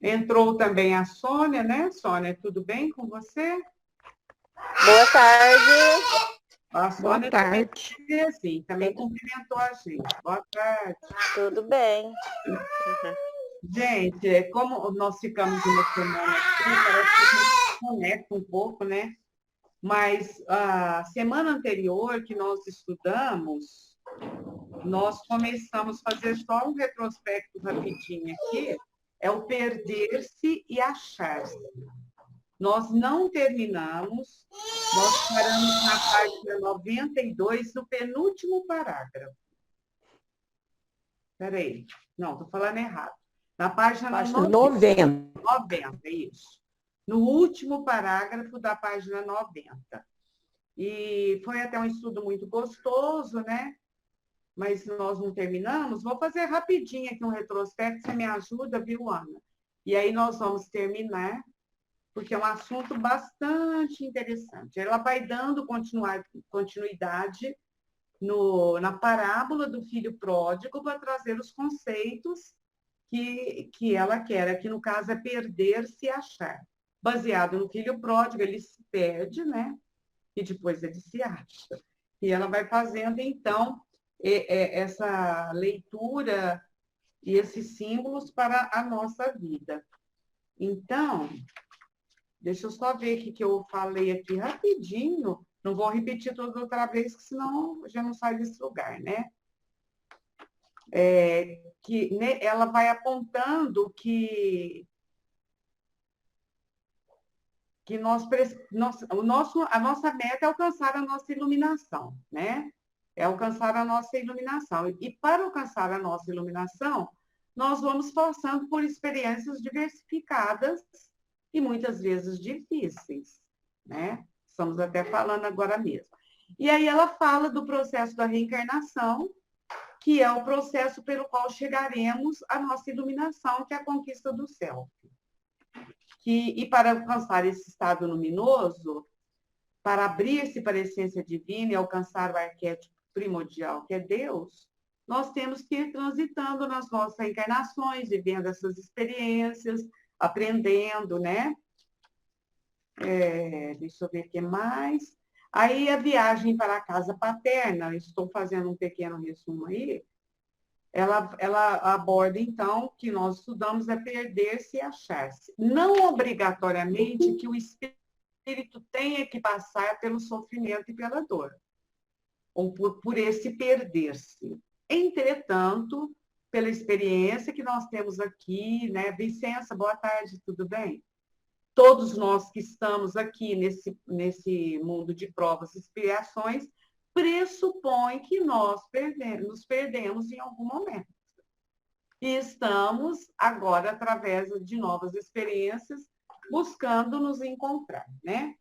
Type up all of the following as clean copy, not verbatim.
Entrou também a Sônia, né? Sônia, tudo bem com você? Boa tarde. A Boa Sônia tarde. também cumprimentou a gente. Boa tarde. Tudo bem. Gente, como nós ficamos uma semana assim, parece que a gente se conecta um pouco, né? Mas a semana anterior que nós estudamos, nós começamos a fazer só um retrospecto rapidinho aqui, é o perder-se e achar-se. Nós não terminamos, nós paramos na página 92, no penúltimo parágrafo. Espera aí, não, estou falando errado. Na página 90. 90, isso. No último parágrafo da página 90. E foi até um estudo muito gostoso, né? Mas nós não terminamos. Vou fazer rapidinho aqui um retrospecto, você me ajuda, viu, Ana? E aí nós vamos terminar, porque é um assunto bastante interessante. Ela vai dando continuidade na parábola do filho pródigo para trazer os conceitos que ela quer. Aqui, no caso, é perder-se e achar. Baseado no filho pródigo, ele se perde, né? E depois ele se acha. E ela vai fazendo, então, essa leitura e esses símbolos para a nossa vida. Então, deixa eu só ver o que eu falei aqui rapidinho. Não vou repetir tudo outra vez, que senão já não sai desse lugar, né? Ela vai apontando que a nossa meta é alcançar a nossa iluminação, né? É alcançar a nossa iluminação. E para alcançar a nossa iluminação, nós vamos passando por experiências diversificadas e muitas vezes difíceis, né? Estamos até falando agora mesmo. E aí ela fala do processo da reencarnação, que é o processo pelo qual chegaremos à nossa iluminação, que é a conquista do céu. E para alcançar esse estado luminoso, para abrir-se para a essência divina e alcançar o arquétipo primordial, que é Deus, nós temos que ir transitando nas nossas encarnações, vivendo essas experiências, aprendendo, né? Deixa eu ver o que mais. Aí a viagem para a casa paterna, estou fazendo um pequeno resumo aí, ela aborda, então, que nós estudamos é perder-se e achar-se. Não obrigatoriamente que o espírito tenha que passar pelo sofrimento e pela dor, ou por esse perder-se. Entretanto, pela experiência que nós temos aqui, né? Vicença, boa tarde, tudo bem? Todos nós que estamos aqui nesse mundo de provas e expiações, pressupõe que nós nos perdemos em algum momento. E estamos agora, através de novas experiências, buscando nos encontrar, né?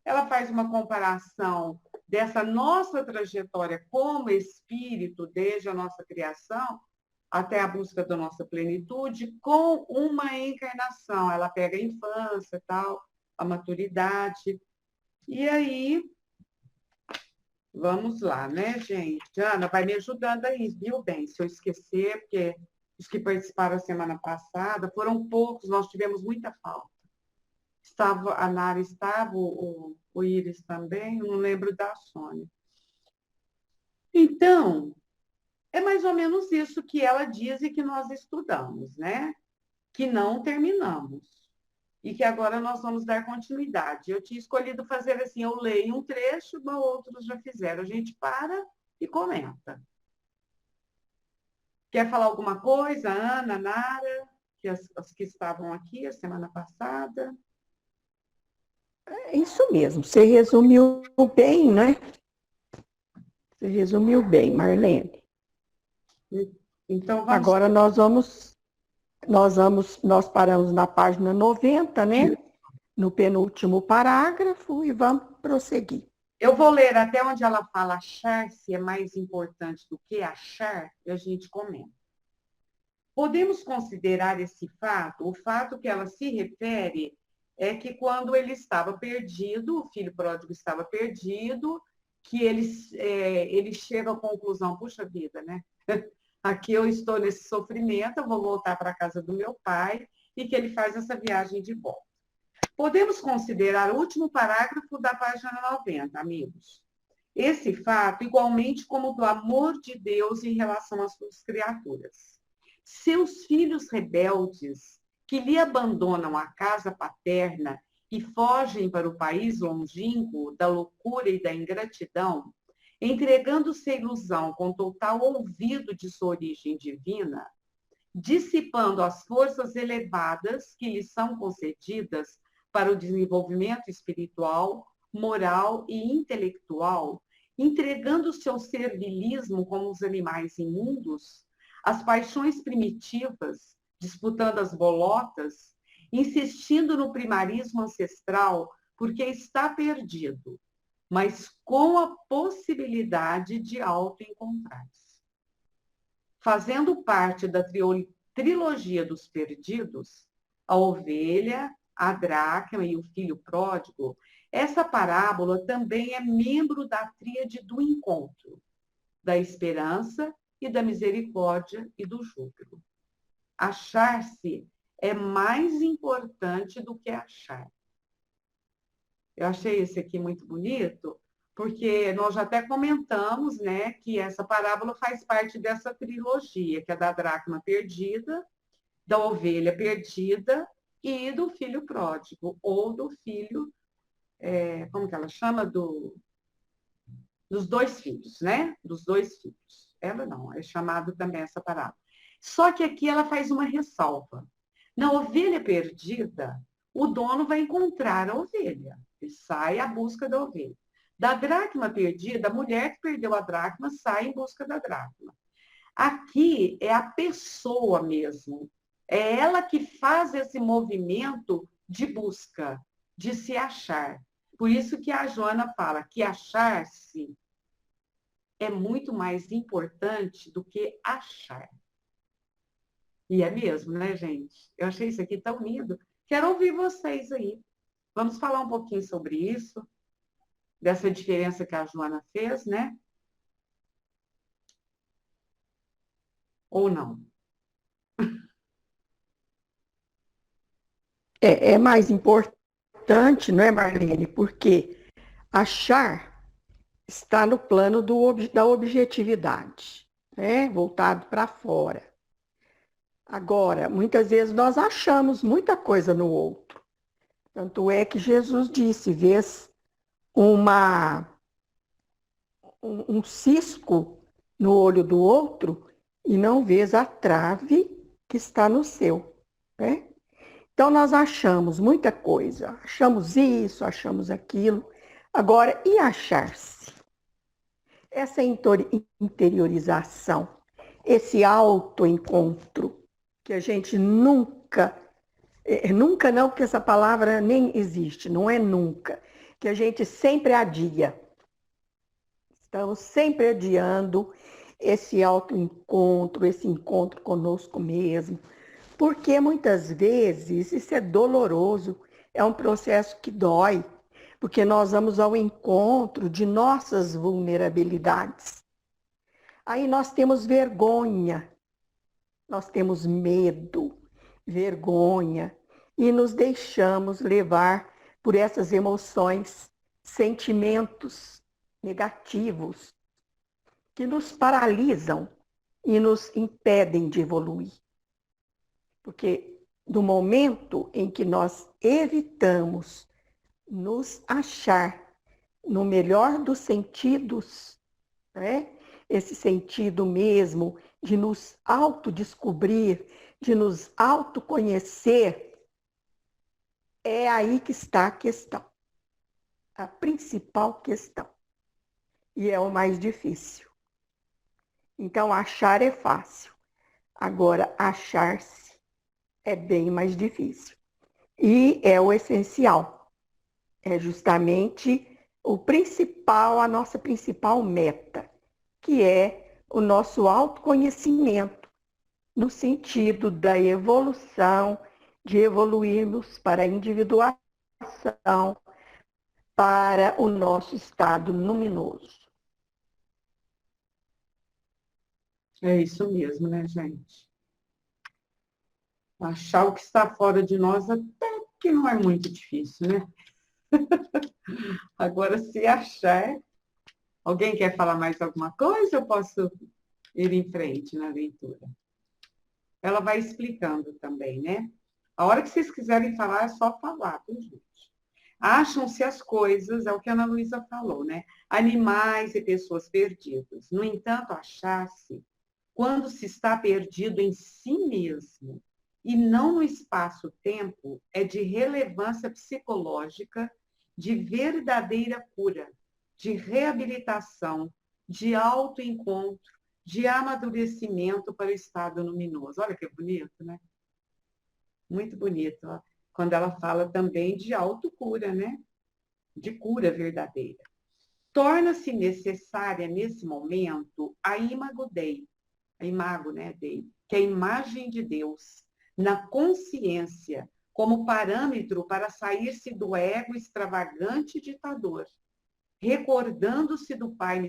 Ela faz uma comparação dessa nossa trajetória como espírito, desde a nossa criação até a busca da nossa plenitude, com uma encarnação. Ela pega a infância, tal, a maturidade. E aí, vamos lá, né, gente? Ana, vai me ajudando aí, viu, bem? Se eu esquecer, porque os que participaram a semana passada foram poucos, nós tivemos muita falta. A Nara estava, o Iris também, eu não lembro da Sônia. Então, é mais ou menos isso que ela diz e que nós estudamos, né? Que não terminamos. E que agora nós vamos dar continuidade. Eu tinha escolhido fazer assim, eu leio um trecho, mas outros já fizeram. A gente para e comenta. Quer falar alguma coisa, Ana, Nara, que as que estavam aqui a semana passada? É isso mesmo, você resumiu bem, né? Você resumiu bem, Marlene. Então, vamos... Agora nós paramos na página 90, né? No penúltimo parágrafo e vamos prosseguir. Eu vou ler até onde ela fala achar, se é mais importante do que achar, e a gente comenta. Podemos considerar esse fato, o fato que ela se refere é que quando ele estava perdido, o filho pródigo estava perdido, que ele chega à conclusão, puxa vida, né? Aqui eu estou nesse sofrimento, eu vou voltar para a casa do meu pai, e que ele faz essa viagem de volta. Podemos considerar o último parágrafo da página 90, amigos. Esse fato igualmente como do amor de Deus em relação às suas criaturas. Seus filhos rebeldes, que lhe abandonam a casa paterna e fogem para o país longínquo da loucura e da ingratidão, entregando-se à ilusão com total olvido de sua origem divina, dissipando as forças elevadas que lhes são concedidas para o desenvolvimento espiritual, moral e intelectual, entregando seu servilismo como os animais imundos, as paixões primitivas, disputando as bolotas, insistindo no primarismo ancestral, porque está perdido, mas com a possibilidade de auto-encontrar-se. Fazendo parte da trilogia dos perdidos, a ovelha, a dracma e o filho pródigo, essa parábola também é membro da tríade do encontro, da esperança e da misericórdia e do júbilo. Achar-se é mais importante do que achar. Eu achei esse aqui muito bonito, porque nós já até comentamos, né, que essa parábola faz parte dessa trilogia, que é da dracma perdida, da ovelha perdida e do filho pródigo, ou do filho, como que ela chama? Dos dois filhos, né? Dos dois filhos. Ela não, é chamado também essa parábola. Só que aqui ela faz uma ressalva. Na ovelha perdida, o dono vai encontrar a ovelha. Ele sai à busca da ovelha. Da dracma perdida, a mulher que perdeu a dracma sai em busca da dracma. Aqui é a pessoa mesmo. É ela que faz esse movimento de busca, de se achar. Por isso que a Joana fala que achar-se é muito mais importante do que achar. E é mesmo, né, gente? Eu achei isso aqui tão lindo. Quero ouvir vocês aí. Vamos falar um pouquinho sobre isso, dessa diferença que a Joana fez, né? Ou não? É mais importante, não é, Marlene? Porque achar está no plano da objetividade, né? Voltado para fora. Agora, muitas vezes nós achamos muita coisa no outro. Tanto é que Jesus disse, vês um cisco no olho do outro e não vês a trave que está no seu, né? Então, nós achamos muita coisa, achamos isso, achamos aquilo. Agora, e achar-se? Essa interiorização, esse autoencontro, que a gente nunca não, porque essa palavra nem existe, não é nunca, que a gente sempre adia. Estamos sempre adiando esse autoencontro, esse encontro conosco mesmo, porque muitas vezes isso é doloroso, é um processo que dói, porque nós vamos ao encontro de nossas vulnerabilidades. Aí nós temos vergonha, nós temos medo, vergonha, e nos deixamos levar por essas emoções, sentimentos negativos que nos paralisam e nos impedem de evoluir. Porque no momento em que nós evitamos nos achar no melhor dos sentidos, né? Esse sentido mesmo de nos autodescobrir, de nos autoconhecer, é aí que está a questão, a principal questão. E é o mais difícil. Então, achar é fácil. Agora, achar-se é bem mais difícil. E é o essencial. É justamente o principal, a nossa principal meta, que é o nosso autoconhecimento, no sentido da evolução, de evoluirmos para a individuação, para o nosso estado luminoso. É isso mesmo, né, gente? Achar o que está fora de nós até que não é muito difícil, né? Agora, se achar... Alguém quer falar mais alguma coisa? Eu posso ir em frente na leitura. Ela vai explicando também, né? A hora que vocês quiserem falar, é só falar, viu, gente? Acham-se as coisas, é o que a Ana Luísa falou, né? Animais e pessoas perdidos. No entanto, achar-se, quando se está perdido em si mesmo e não no espaço-tempo, é de relevância psicológica, de verdadeira cura, de reabilitação, de autoencontro, de amadurecimento para o estado luminoso. Olha que bonito, né? Muito bonito, ó. Quando ela fala também de autocura, né? De cura verdadeira. Torna-se necessária, nesse momento, a imago Dei, a imago, né, Dei, que é a imagem de Deus, na consciência, como parâmetro para sair-se do ego extravagante e ditador, recordando-se do Pai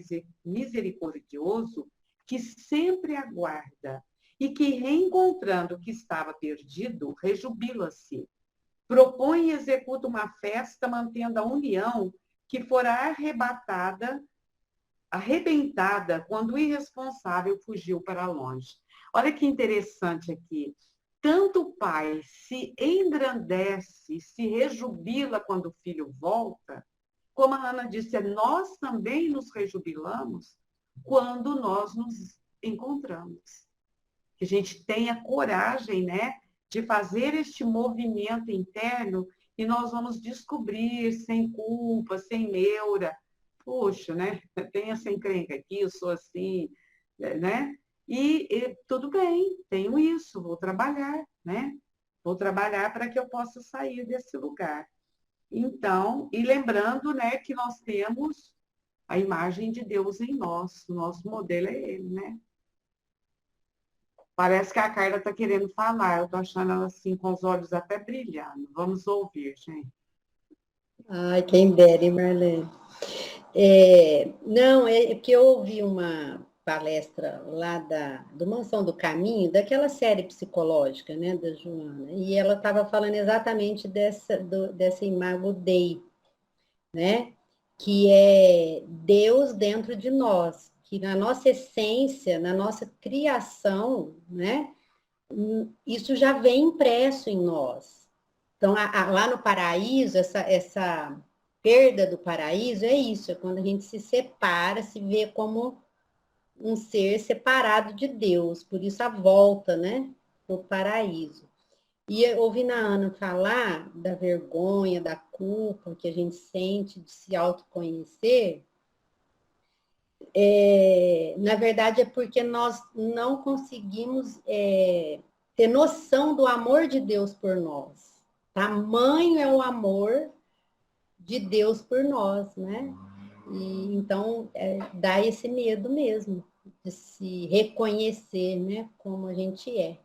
misericordioso, que sempre aguarda e que, reencontrando o que estava perdido, rejubila-se. Propõe e executa uma festa mantendo a união que fora arrebentada quando o irresponsável fugiu para longe. Olha que interessante aqui. Tanto o pai se engrandece, se rejubila quando o filho volta, como a Ana disse, nós também nos rejubilamos quando nós nos encontramos. Que a gente tenha coragem, né, de fazer este movimento interno e nós vamos descobrir sem culpa, sem neura. Poxa, né? Tem essa encrenca aqui, eu sou assim, né? E tudo bem, tenho isso, vou trabalhar, né? Vou trabalhar para que eu possa sair desse lugar. Então, e lembrando, né, que nós temos a imagem de Deus em nós, o nosso modelo é ele, né? Parece que a Carla está querendo falar, eu estou achando ela assim, com os olhos até brilhando. Vamos ouvir, gente. Ai, quem dera, hein, Marlene? Não, é porque eu ouvi uma palestra lá do Mansão do Caminho, daquela série psicológica, né, da Joana, e ela estava falando exatamente dessa imago Dei, né, que é Deus dentro de nós, que na nossa essência, na nossa criação, né, isso já vem impresso em nós. Então, lá no paraíso, essa perda do paraíso é isso, é quando a gente se separa, se vê como um ser separado de Deus, por isso a volta, né, para o paraíso. E ouvindo a Ana falar da vergonha, da culpa que a gente sente de se autoconhecer, na verdade é porque nós não conseguimos ter noção do amor de Deus por nós. Tamanho é o amor de Deus por nós, né? E, então, dá esse medo mesmo de se reconhecer, né, como a gente é.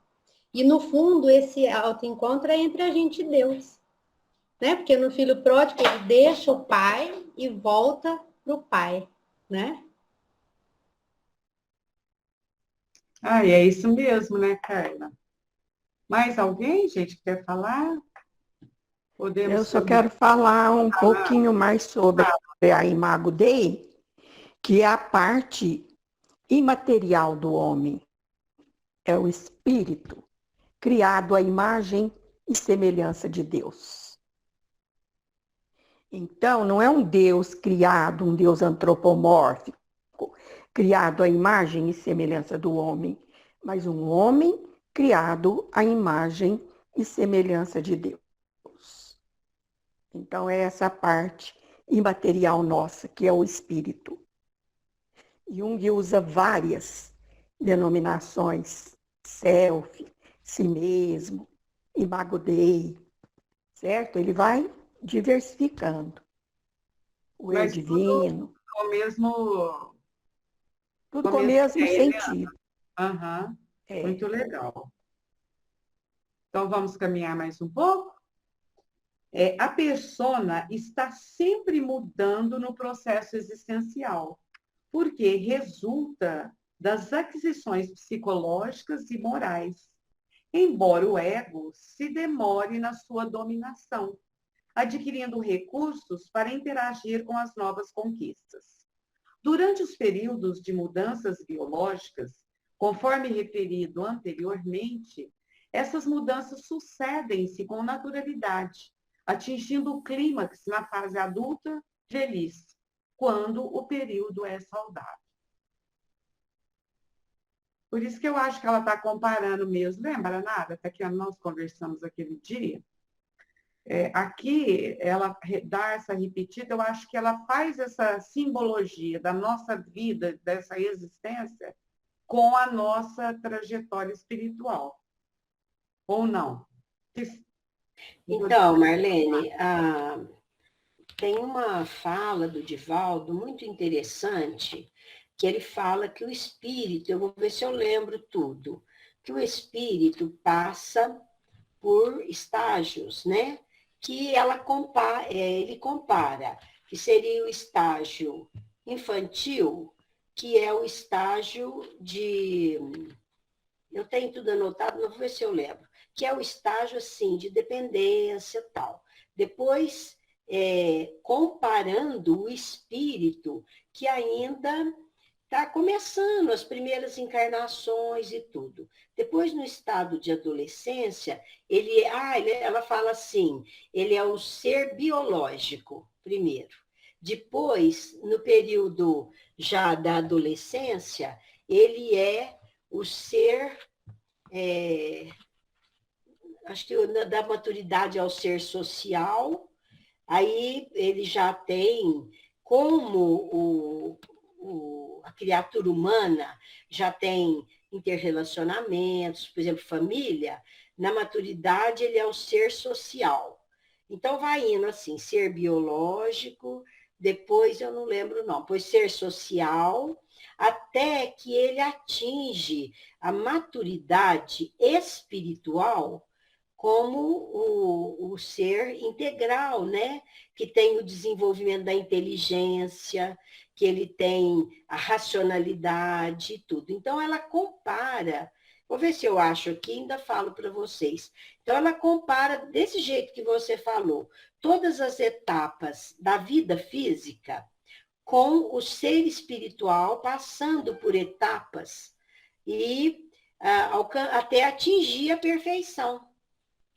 E, no fundo, esse autoencontro é entre a gente e Deus, né? Porque no filho pródigo, ele deixa o pai e volta para o pai, né? Ah, e é isso mesmo, né, Carla? Mais alguém, gente, que quer falar? Eu Podemos só quero falar um falar? pouquinho mais sobre a Imago Dei, que é a parte imaterial do homem. É o espírito, criado à imagem e semelhança de Deus. Então, não é um Deus criado, um Deus antropomórfico, criado à imagem e semelhança do homem, mas um homem criado à imagem e semelhança de Deus. Então, é essa parte imaterial nossa, que é o espírito. Jung usa várias denominações, self, si mesmo, imago Dei, certo? Ele vai diversificando. O eu Mas divino, tudo com o mesmo ideia, né? sentido. Aham, É. muito legal. Então, vamos caminhar mais um pouco? A persona está sempre mudando no processo existencial, porque resulta das aquisições psicológicas e morais, embora o ego se demore na sua dominação, adquirindo recursos para interagir com as novas conquistas. Durante os períodos de mudanças biológicas, conforme referido anteriormente, essas mudanças sucedem-se com naturalidade, atingindo o clímax na fase adulta, velhice, quando o período é saudável. Por isso que eu acho que ela está comparando mesmo. Lembra, Nara? Até que nós conversamos aquele dia. Aqui, ela dá essa repetida, eu acho que ela faz essa simbologia da nossa vida, dessa existência, com a nossa trajetória espiritual. Ou não? Então, Marlene, tem uma fala do Divaldo muito interessante, que ele fala que o espírito, eu vou ver se eu lembro tudo, que o espírito passa por estágios, né? Que ele compara, que seria o estágio infantil, que é o estágio de... Eu tenho tudo anotado, mas vou ver se eu lembro. Que é o estágio, assim, de dependência e tal. Depois, comparando o espírito, que ainda está começando as primeiras encarnações e tudo. Depois, no estado de adolescência, ela fala assim, ele é o ser biológico, primeiro. Depois, no período já da adolescência, ele é o ser, acho que da maturidade ao ser social, aí ele já tem como a criatura humana já tem interrelacionamentos, por exemplo, família, na maturidade ele é o ser social. Então vai indo assim, ser biológico, depois eu não lembro não, depois ser social, até que ele atinge a maturidade espiritual como o ser integral, né? Que tem o desenvolvimento da inteligência, que ele tem a racionalidade e tudo. Então, ela compara, vou ver se eu acho aqui, ainda falo para vocês. Então, ela compara, desse jeito que você falou, todas as etapas da vida física com o ser espiritual, passando por etapas e até atingir a perfeição.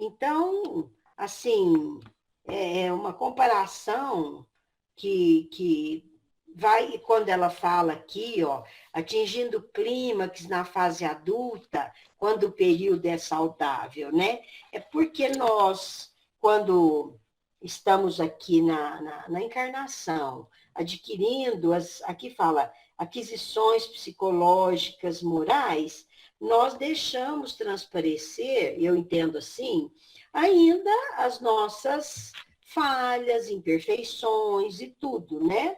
Então, assim, é uma comparação que vai, quando ela fala aqui, ó, atingindo o clímax na fase adulta, quando o período é saudável, né? É porque nós, quando estamos aqui na encarnação, adquirindo, aqui fala, aquisições psicológicas, morais, nós deixamos transparecer, eu entendo assim, ainda as nossas falhas, imperfeições e tudo, né?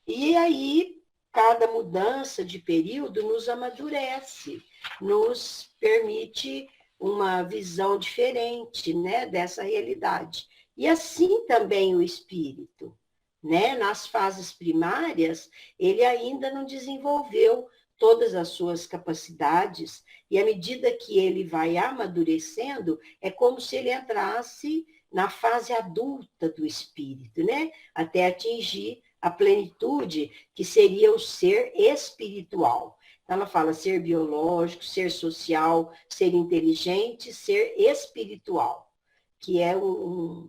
E aí, cada mudança de período nos amadurece, nos permite uma visão diferente, né, dessa realidade. E assim também o espírito, né? Nas fases primárias, ele ainda não desenvolveu todas as suas capacidades, e à medida que ele vai amadurecendo, é como se ele entrasse na fase adulta do espírito, né? Até atingir a plenitude, que seria o ser espiritual. Então, ela fala ser biológico, ser social, ser inteligente, ser espiritual, que é um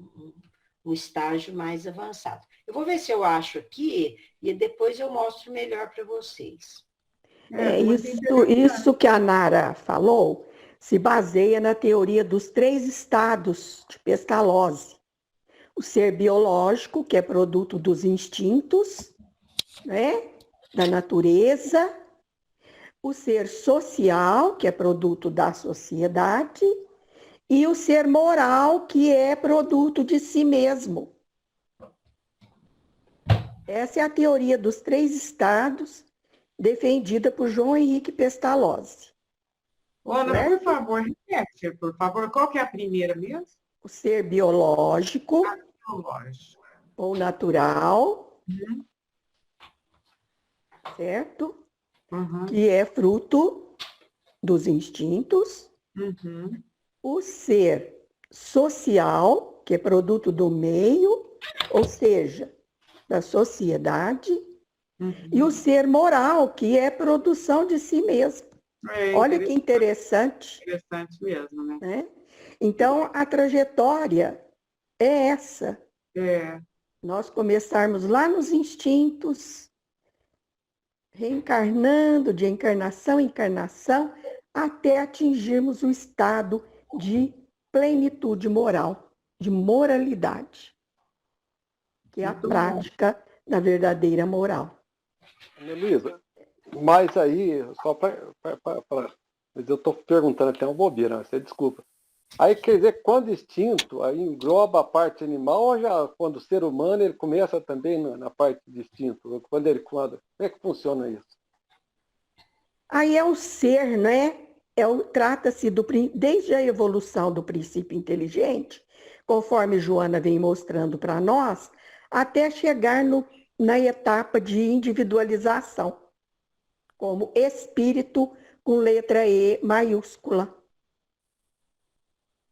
estágio mais avançado. Eu vou ver se eu acho aqui e depois eu mostro melhor para vocês. Isso que a Nara falou se baseia na teoria dos 3 estados de Pestalozzi. O ser biológico, que é produto dos instintos, né, da natureza. O ser social, que é produto da sociedade. E o ser moral, que é produto de si mesmo. Essa é a teoria dos 3 estados, defendida por João Henrique Pestalozzi. Ana, por favor, repete, por favor. Qual que é a primeira mesmo? O ser biológico, Biológico. ou natural, certo? Que é fruto dos instintos. Uhum. o ser social, que é produto do meio, ou seja, da sociedade, e o Uhum. ser moral, que é produção de si mesmo. É Olha que interessante, interessante mesmo, né? né? Então, a trajetória é essa. É. Nós começarmos lá nos instintos, reencarnando de encarnação em encarnação, até atingirmos o estado de plenitude moral, de moralidade, que é a Muito bom. prática da verdadeira moral. Ana Luísa, mas aí, só para. Mas eu estou perguntando até uma bobeira, você desculpa. Aí quer dizer, quando instinto, aí engloba a parte animal, ou já quando o ser humano ele começa também na parte de instinto? Como é que funciona isso? Aí é o ser, né? Trata-se desde a evolução do princípio inteligente, conforme Joana vem mostrando para nós, até chegar na etapa de individualização, como espírito com letra E maiúscula.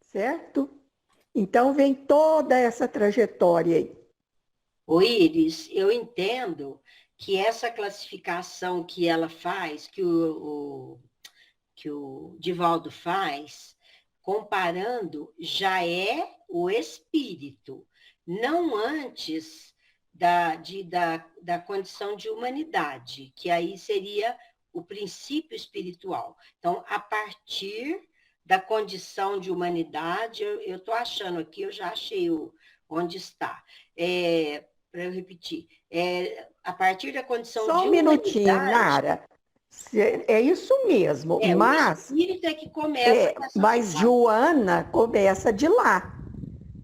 Certo? Então vem toda essa trajetória aí. Ô Iris, eu entendo que essa classificação que ela faz, que o Divaldo faz, comparando, já é o espírito, não antes da condição de humanidade, que aí seria o princípio espiritual. Então, a partir da condição de humanidade, eu estou achando aqui, eu já achei onde está. Para eu repetir, a partir da condição Só de um minutinho, humanidade, Nara. É isso mesmo, o espírito é que começa com essa mas Joana começa de lá,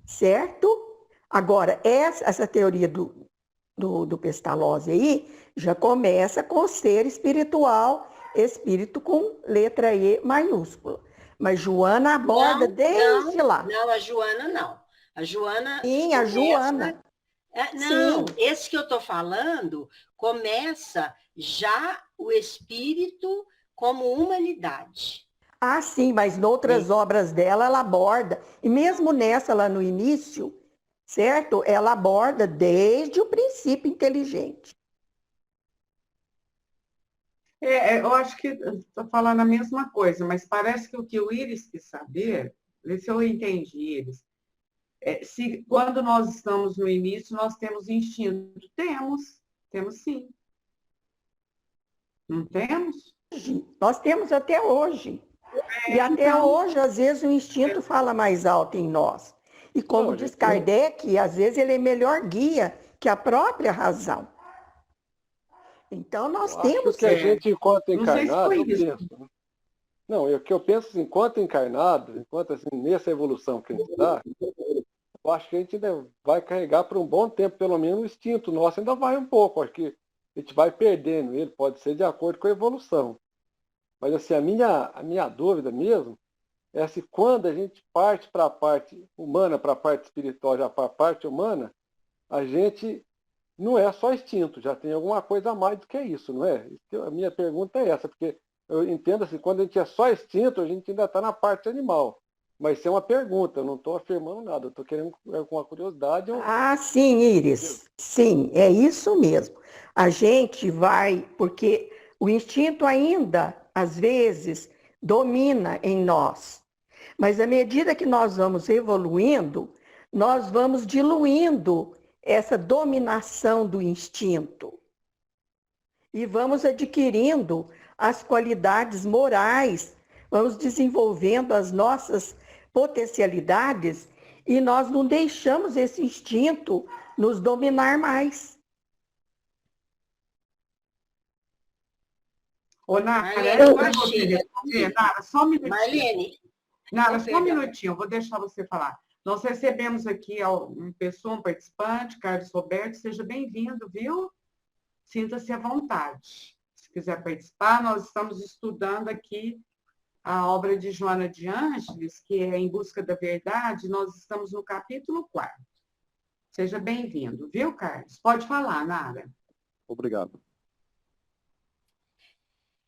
certo? Agora, essa teoria do Pestalozzi aí já começa com o ser espiritual, espírito com letra E maiúscula. Mas Joana aborda desde lá. Não, a Joana não. A Joana. Sim, a Joana. Não, Sim. esse que eu estou falando começa já o espírito como humanidade. Ah, sim, mas noutras obras dela ela aborda, e mesmo nessa lá no início, certo? Ela aborda desde o princípio inteligente. Eu acho que estou falando a mesma coisa, mas parece que o que o Iris quis saber, vê se eu entendi, Iris, se quando nós estamos no início, nós temos instinto. Temos sim. Não temos? Nós temos até hoje. E até então, hoje, às vezes, o instinto fala mais alto em nós. E como diz Kardec, às vezes ele é melhor guia que a própria razão. Então, nós temos... Acho que a gente, enquanto encarnado, eu penso. Não, o que eu penso assim, enquanto encarnado, enquanto assim, nessa evolução que a gente está, eu acho que a gente ainda vai carregar por um bom tempo, pelo menos o instinto nosso ainda vai um pouco. Acho que a gente vai perdendo ele, pode ser de acordo com a evolução. Mas assim, a minha dúvida mesmo é se quando a gente parte para a parte humana, para a parte espiritual, já para a parte humana, a gente não é só instinto, já tem alguma coisa a mais do que isso, não é? A minha pergunta é essa, porque eu entendo assim, quando a gente é só instinto, a gente ainda está na parte animal. Mas isso é uma pergunta, eu não estou afirmando nada, eu estou querendo com a curiosidade. Ah, sim, Iris. Sim, é isso mesmo. A gente vai, porque o instinto ainda, às vezes, domina em nós. Mas à medida que nós vamos evoluindo, nós vamos diluindo essa dominação do instinto. E vamos adquirindo as qualidades morais, vamos desenvolvendo as nossas potencialidades e nós não deixamos esse instinto nos dominar mais. Ô, Nara, Nara, só um minutinho. Marlene. Nara, só um minutinho, vou deixar você falar. Nós recebemos aqui uma pessoa, um participante, Carlos Roberto, seja bem-vindo, viu? Sinta-se à vontade. Se quiser participar, nós estamos estudando aqui a obra de Joana de Ângeles, que é Em Busca da Verdade, nós estamos no capítulo 4. Seja bem-vindo, viu, Carlos? Pode falar, Nara. Obrigado.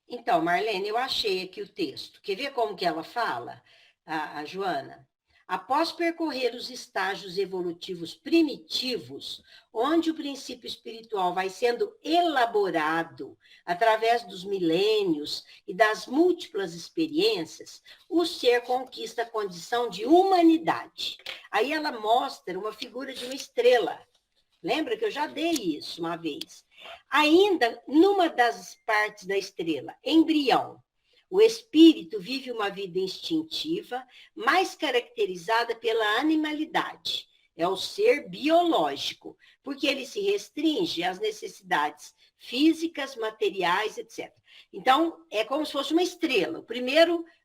Então, Marlene, eu achei aqui o texto. Quer ver como que ela fala, a Joana? Após percorrer os estágios evolutivos primitivos, onde o princípio espiritual vai sendo elaborado através dos milênios e das múltiplas experiências, o ser conquista a condição de humanidade. Aí ela mostra uma figura de uma estrela. Lembra que eu já dei isso uma vez? Ainda numa das partes da estrela, embrião, o espírito vive uma vida instintiva, mais caracterizada pela animalidade. É o ser biológico, porque ele se restringe às necessidades físicas, materiais, etc. Então, é como se fosse uma estrela,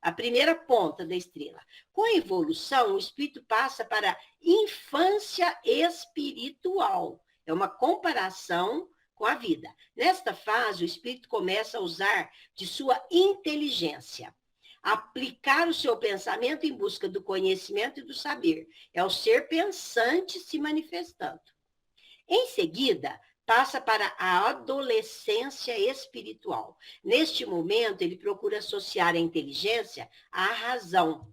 a primeira ponta da estrela. Com a evolução, o espírito passa para a infância espiritual. É uma comparação com a vida. Nesta fase, o espírito começa a usar de sua inteligência, aplicar o seu pensamento em busca do conhecimento e do saber. É o ser pensante se manifestando. Em seguida, passa para a adolescência espiritual. Neste momento, ele procura associar a inteligência à razão.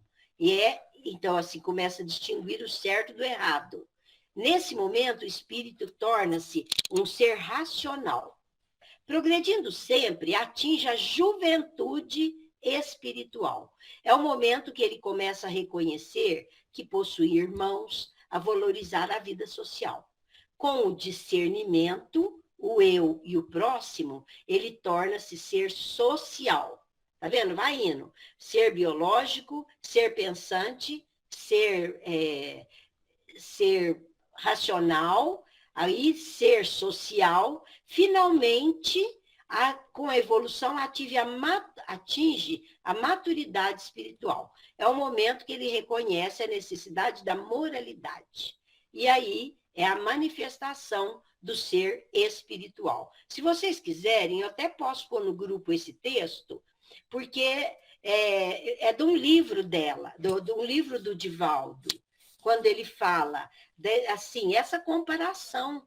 Então, assim, começa a distinguir o certo do errado. Nesse momento, o espírito torna-se um ser racional. Progredindo sempre, atinge a juventude espiritual. É o momento que ele começa a reconhecer que possui irmãos, a valorizar a vida social. Com o discernimento, o eu e o próximo, ele torna-se ser social. Tá vendo? Vai indo. Ser biológico, ser pensante, ser racional, aí ser social, finalmente, com a evolução, atinge a maturidade espiritual. É o momento que ele reconhece a necessidade da moralidade. E aí é a manifestação do ser espiritual. Se vocês quiserem, eu até posso pôr no grupo esse texto, porque é de um livro dela, de um livro do Divaldo, quando ele fala, assim, essa comparação.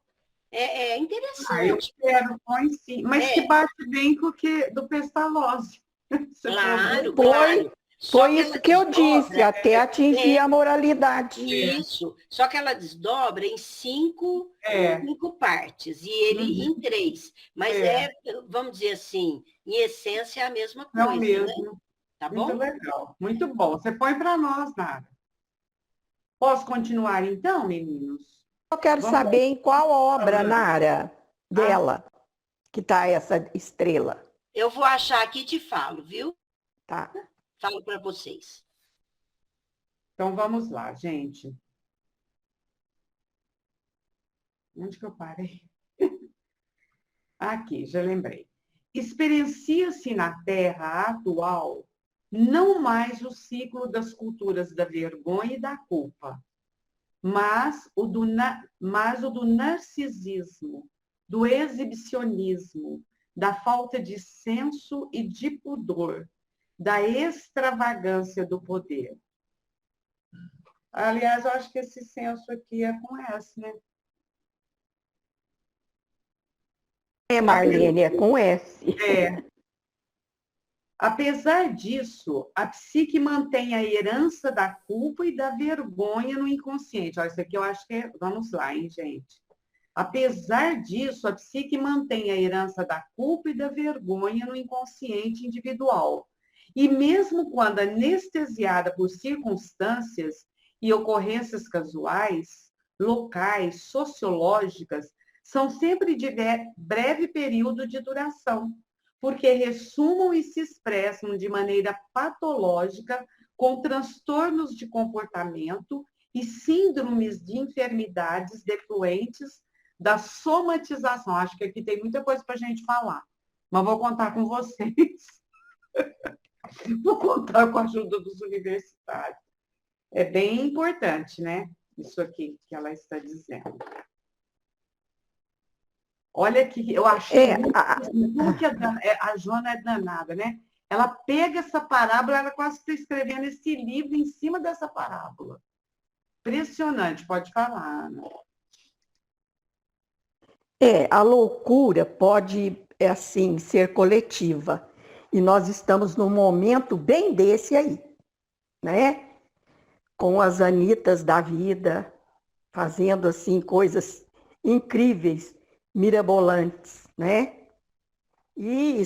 É interessante. Eu quero, põe sim. Mas que bate bem com o que do Pestalozzi. Claro, Foi, claro. foi isso que eu disse, até atingir a moralidade. Isso. Só que ela desdobra em cinco partes, e ele em 3. Mas vamos dizer assim, em essência é a mesma coisa. Não mesmo. Né? Tá Muito bom? legal. Muito bom. Você põe para nós, Nara. Posso continuar então, meninos? Eu quero saber em qual obra, Nara, dela, que está essa estrela. Eu vou achar aqui e te falo, viu? Tá. Falo para vocês. Então, vamos lá, gente. Onde que eu parei? Aqui, já lembrei. Experiencia-se na Terra atual não mais o ciclo das culturas da vergonha e da culpa, mas o do narcisismo, do exibicionismo, da falta de senso e de pudor, da extravagância do poder. Aliás, eu acho que esse senso aqui é com S, né? Marlene, é com S. Apesar disso, a psique mantém a herança da culpa e da vergonha no inconsciente. Olha, isso aqui eu acho que é... Vamos lá, hein, gente? Apesar disso, a psique mantém a herança da culpa e da vergonha no inconsciente individual. E mesmo quando anestesiada por circunstâncias e ocorrências casuais, locais, sociológicas, são sempre de breve período de duração, porque ressumam e se expressam de maneira patológica com transtornos de comportamento e síndromes de enfermidades defluentes da somatização. Acho que aqui tem muita coisa para a gente falar, mas vou contar com vocês. Vou contar com a ajuda dos universitários. É bem importante, né? Isso aqui que ela está dizendo. Olha que eu achei a Joana é danada, né? Ela pega essa parábola, ela quase está escrevendo esse livro em cima dessa parábola. Impressionante, pode falar, Ana. A loucura pode, assim, ser coletiva. E nós estamos num momento bem desse aí, né? Com as Anitas da vida, fazendo assim coisas incríveis, mirabolantes, né? E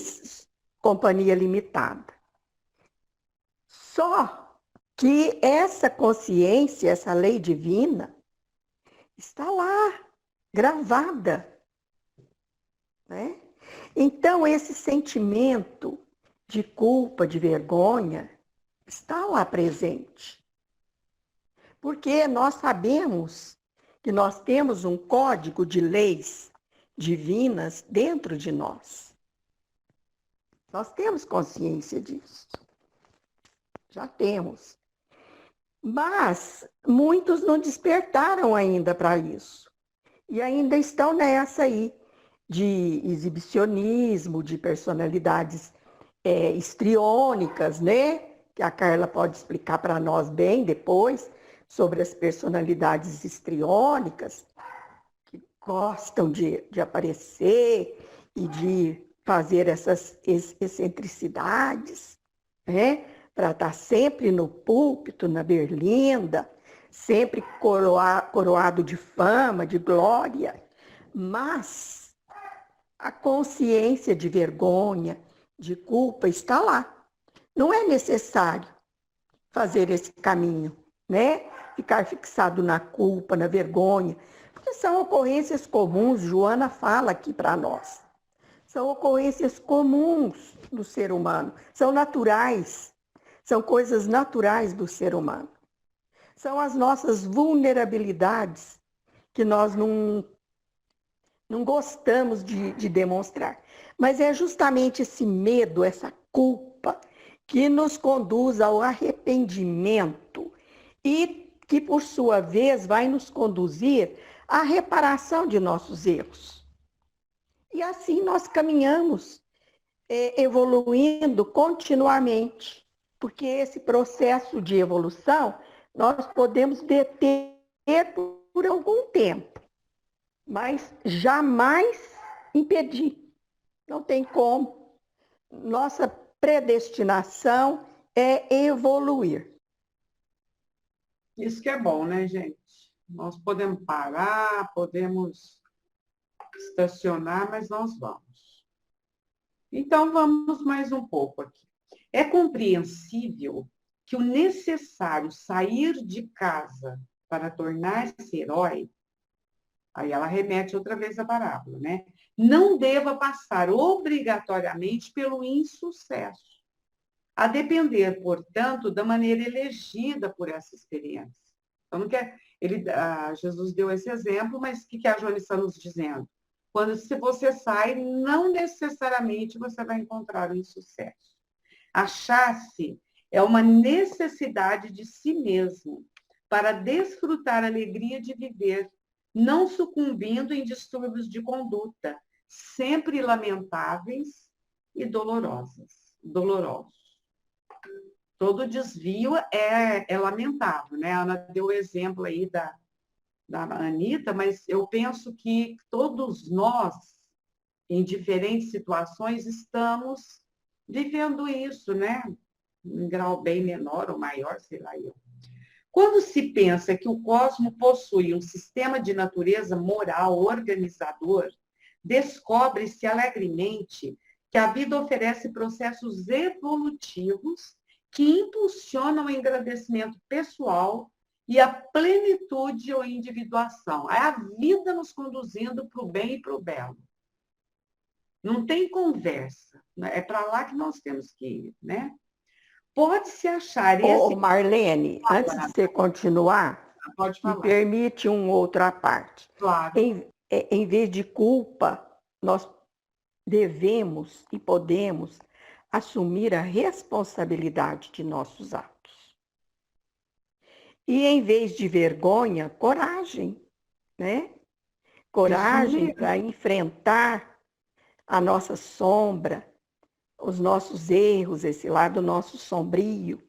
companhia limitada. Só que essa consciência, essa lei divina, está lá, gravada, né? Então, esse sentimento de culpa, de vergonha, está lá presente. Porque nós sabemos que nós temos um código de leis divinas dentro de nós. Nós temos consciência disso. Já temos. Mas muitos não despertaram ainda para isso. E ainda estão nessa aí de exibicionismo, de personalidades histriônicas, né? Que a Carla pode explicar para nós bem depois, sobre as personalidades histriônicas, que gostam de aparecer e de fazer essas excentricidades, né? Para estar sempre no púlpito, na berlinda, sempre coroado de fama, de glória, mas a consciência de vergonha, de culpa está lá. Não é necessário fazer esse caminho, né? Ficar fixado na culpa, na vergonha, porque são ocorrências comuns, Joana fala aqui para nós. São ocorrências comuns do ser humano, são naturais, são coisas naturais do ser humano. São as nossas vulnerabilidades que nós não gostamos de demonstrar. Mas é justamente esse medo, essa culpa, que nos conduz ao arrependimento e que, por sua vez, vai nos conduzir à reparação de nossos erros. E assim nós caminhamos, evoluindo continuamente, porque esse processo de evolução nós podemos deter por algum tempo, mas jamais impedir. Não tem como. Nossa predestinação é evoluir. Isso que é bom, né, gente? Nós podemos parar, podemos estacionar, mas nós vamos. Então, vamos mais um pouco aqui. É compreensível que o necessário sair de casa para tornar-se herói, aí ela remete outra vez à parábola, né? Não deva passar obrigatoriamente pelo insucesso, a depender, portanto, da maneira elegida por essa experiência. Então, não quer, Jesus deu esse exemplo, mas o que a Joana está nos dizendo? Quando se você sai, não necessariamente você vai encontrar o insucesso. Achar-se é uma necessidade de si mesmo para desfrutar a alegria de viver, não sucumbindo em distúrbios de conduta, sempre lamentáveis e dolorosos. Todo desvio é lamentável, né? A Ana deu o exemplo aí da Anita, mas eu penso que todos nós, em diferentes situações, estamos vivendo isso, né? Em grau bem menor ou maior, sei lá eu. Quando se pensa que o cosmos possui um sistema de natureza moral organizador, descobre-se alegremente que a vida oferece processos evolutivos que impulsionam o engrandecimento pessoal e a plenitude ou individuação. É a vida nos conduzindo para o bem e para o belo. Não tem conversa. É para lá que nós temos que ir, né? Pode-se achar esse... Marlene, antes de você continuar, pode falar. Me permite uma outra parte. Claro. Em vez de culpa, nós devemos e podemos assumir a responsabilidade de nossos atos. E em vez de vergonha, coragem, né? Coragem para enfrentar a nossa sombra, os nossos erros, esse lado nosso sombrio,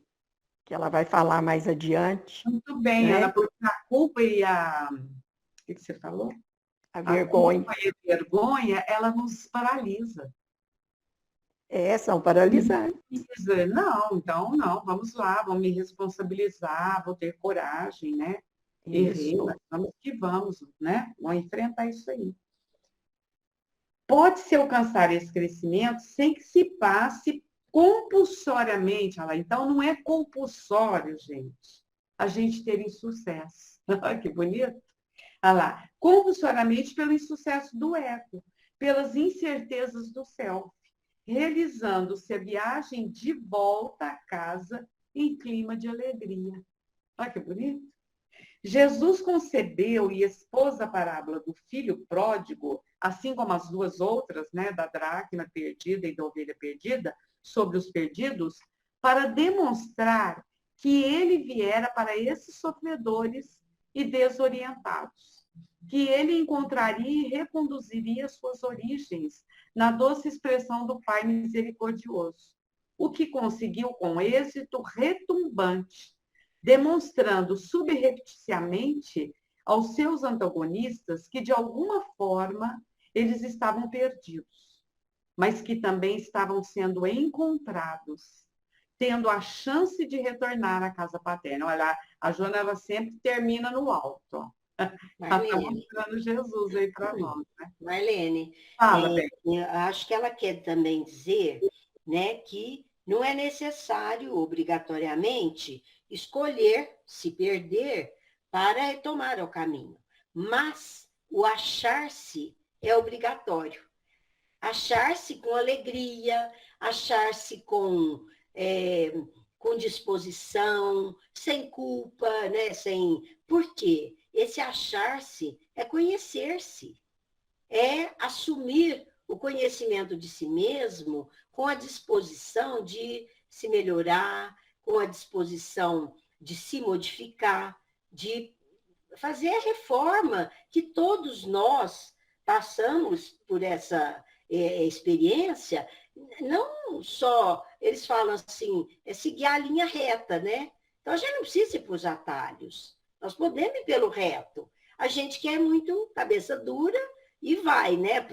que ela vai falar mais adiante. Muito bem, né? Ana, porque a culpa e a... O que você falou? A vergonha. A culpa e a vergonha, ela nos paralisa. São paralisantes. Não, então não, vamos lá, vamos me responsabilizar, vou ter coragem, né? Errei, Isso. mas vamos que vamos, né? Vamos enfrentar isso aí. Pode-se alcançar esse crescimento sem que se passe compulsoriamente. Olha lá, então não é compulsório, gente, a gente ter insucesso. Olha que bonito. Olha lá, compulsoriamente pelo insucesso do ego, pelas incertezas do self, realizando-se a viagem de volta à casa em clima de alegria. Olha que bonito. Jesus concebeu e expôs a parábola do filho pródigo, assim como as duas outras, né, da dracma perdida e da ovelha perdida, sobre os perdidos, para demonstrar que ele viera para esses sofredores e desorientados, que ele encontraria e reconduziria suas origens na doce expressão do Pai misericordioso, o que conseguiu com êxito retumbante, demonstrando subrepticiamente aos seus antagonistas que, de alguma forma, eles estavam perdidos, mas que também estavam sendo encontrados, tendo a chance de retornar à casa paterna. Olha, a Joana, ela sempre termina no alto, ó. Ela está mostrando Jesus aí para nós, né? Marlene, Fala, bem. eu acho que ela quer também dizer, né, que não é necessário, obrigatoriamente, escolher se perder para retomar o caminho. Mas o achar-se é obrigatório. Achar-se com alegria, achar-se com disposição, sem culpa, né? Por quê? Esse achar-se é conhecer-se, é assumir o conhecimento de si mesmo com a disposição de se melhorar, com a disposição de se modificar, de fazer a reforma que todos nós passamos por essa experiência. Não só, eles falam assim, é seguir a linha reta, né? Então, a gente não precisa ir para os atalhos. Nós podemos ir pelo reto. A gente quer muito cabeça dura e vai, né?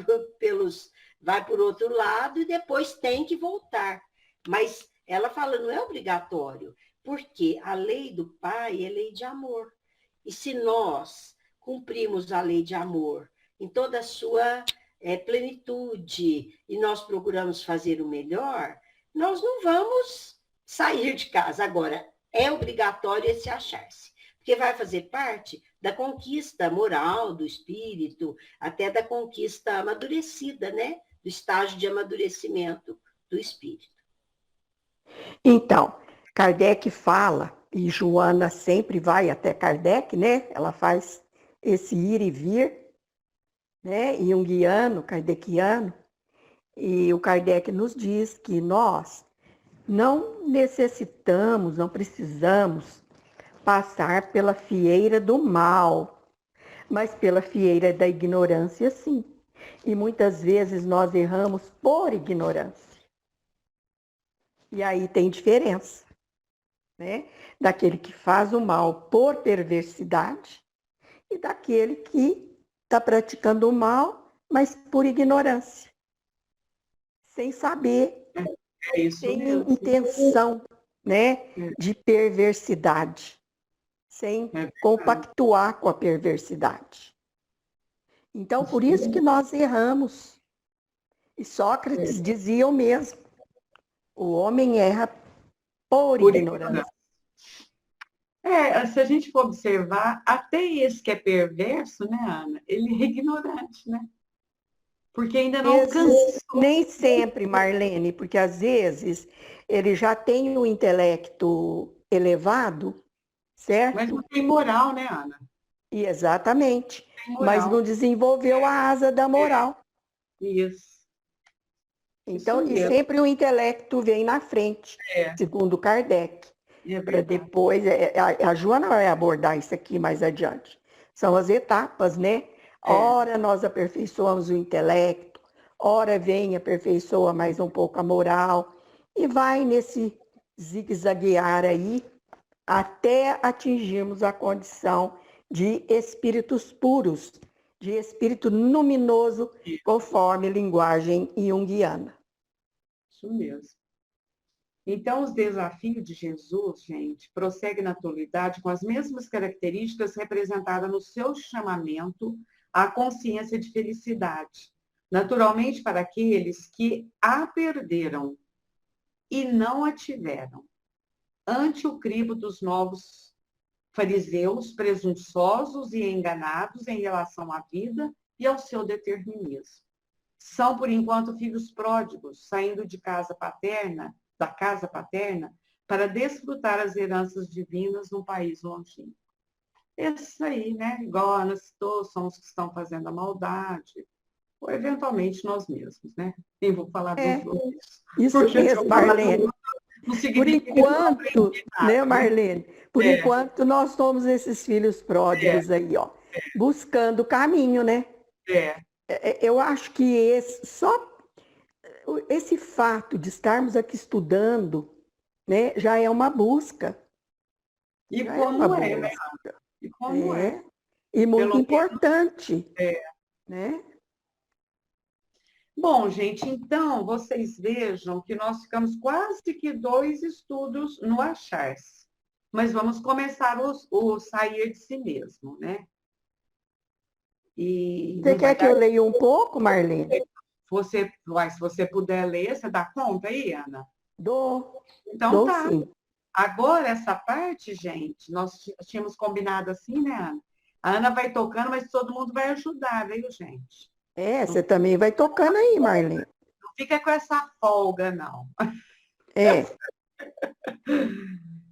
Vai por outro lado e depois tem que voltar. Mas ela fala, não é obrigatório, porque a lei do Pai é lei de amor. E se nós cumprimos a lei de amor em toda a sua plenitude e nós procuramos fazer o melhor, nós não vamos sair de casa. Agora, é obrigatório esse achar-se, porque vai fazer parte da conquista moral do espírito, até da conquista amadurecida, né? Do estágio de amadurecimento do espírito. Então, Kardec fala, e Joana sempre vai até Kardec, né? Ela faz esse ir e vir, né? Junguiano, kardeciano, e o Kardec nos diz que nós não necessitamos, não precisamos passar pela fieira do mal, mas pela fieira da ignorância, sim. E muitas vezes nós erramos por ignorância. E aí tem diferença, né? Daquele que faz o mal por perversidade e daquele que está praticando o mal, mas por ignorância. Sem saber, sem intenção, né, de perversidade. Sem compactuar com a perversidade. Então, por isso que nós erramos. E Sócrates dizia o mesmo. O homem erra por ignorância. Se a gente for observar, até esse que é perverso, né, Ana? Ele é ignorante, né? Porque ainda não alcançou. Nem sempre, Marlene, porque às vezes ele já tem o intelecto elevado, certo? Mas não tem moral, né, Ana? Exatamente. Mas não desenvolveu a asa da moral. Isso. Então, e sempre o intelecto vem na frente, segundo Kardec. Para depois, a Joana vai abordar isso aqui mais adiante. São as etapas, né? Ora nós aperfeiçoamos o intelecto, ora vem e aperfeiçoa mais um pouco a moral, e vai nesse zigue-zaguear aí, até atingirmos a condição de espíritos puros, de espírito luminoso, conforme linguagem junguiana. Isso mesmo. Então, os desafios de Jesus, gente, prosseguem na atualidade com as mesmas características representadas no seu chamamento à consciência de felicidade. Naturalmente, para aqueles que a perderam e não a tiveram, ante o crivo dos novos fariseus presunçosos e enganados em relação à vida e ao seu determinismo. São, por enquanto, filhos pródigos, saindo da casa paterna, para desfrutar as heranças divinas num país longínquo. Esses aí, né? Igual a Ana citou, são os que estão fazendo a maldade, ou eventualmente nós mesmos, né? Nem vou falar dos outros. Isso Porque mesmo, Marlene. Por enquanto, né, Marlene? Por enquanto, nós somos esses filhos pródigos aí, ó, buscando o caminho, né? Eu acho que só esse fato de estarmos aqui estudando, né, já é uma busca. E como é, né? E como é. E muito importante. Né? Bom, gente, então, vocês vejam que nós ficamos quase que 2 estudos no achar-se. Mas vamos começar o sair de si mesmo, né? E você quer que eu leia um pouco, Marlene? Se você puder ler, você dá conta aí, Ana? Dou. Então Dou, tá. sim. Agora, essa parte, gente, nós tínhamos combinado assim, né, Ana? A Ana vai tocando, mas todo mundo vai ajudar, viu, gente? Você também vai tocando aí, Marlene. Não fica com essa folga, não.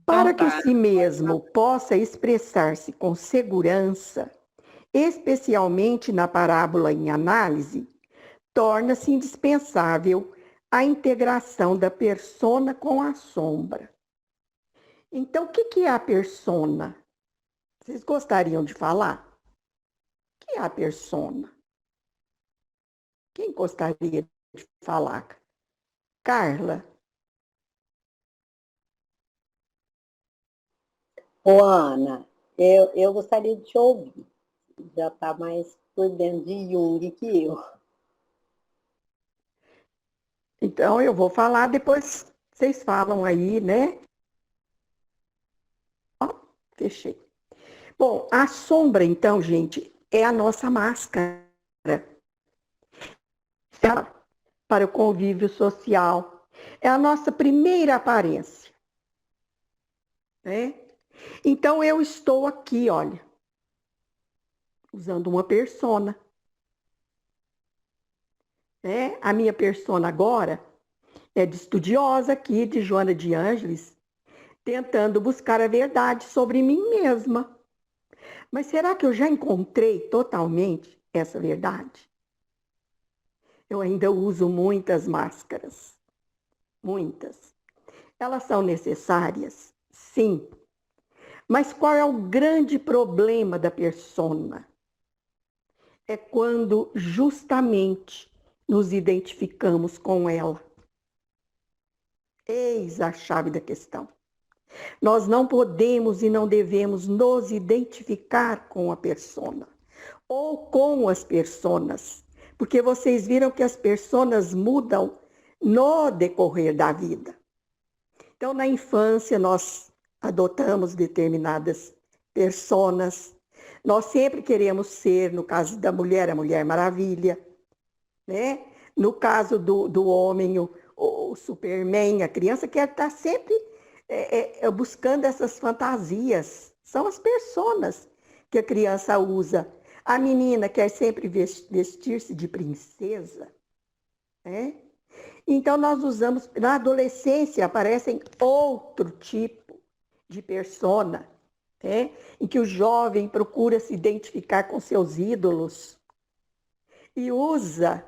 Para que o si mesmo possa expressar-se com segurança, especialmente na parábola em análise, torna-se indispensável a integração da persona com a sombra. Então, o que é a persona? Vocês gostariam de falar? O que é a persona? Quem gostaria de falar? Carla? Ô, Ana, eu gostaria de te ouvir. Já está mais por dentro de Jung que eu. Então, eu vou falar, depois vocês falam aí, né? Ó, fechei. Bom, a sombra, então, gente, é a nossa máscara para o convívio social. É a nossa primeira aparência. Né? Então, eu estou aqui, olha, usando uma persona. Né? A minha persona agora é de estudiosa aqui, de Joana de Ângeles, tentando buscar a verdade sobre mim mesma. Mas será que eu já encontrei totalmente essa verdade? Eu ainda uso muitas máscaras. Muitas. Elas são necessárias? Sim. Mas qual é o grande problema da persona? É quando justamente nos identificamos com ela. Eis a chave da questão. Nós não podemos e não devemos nos identificar com a persona ou com as personas, porque vocês viram que as personas mudam no decorrer da vida. Então, na infância, nós adotamos determinadas personas. Nós sempre queremos ser, no caso da mulher, a Mulher Maravilha, né? No caso do homem, o Superman, a criança quer estar sempre buscando essas fantasias. São as personas que a criança usa. A menina quer sempre vestir-se de princesa. Né? Então, nós usamos... Na adolescência, aparecem outro tipo de persona, né? Em que o jovem procura se identificar com seus ídolos e usa,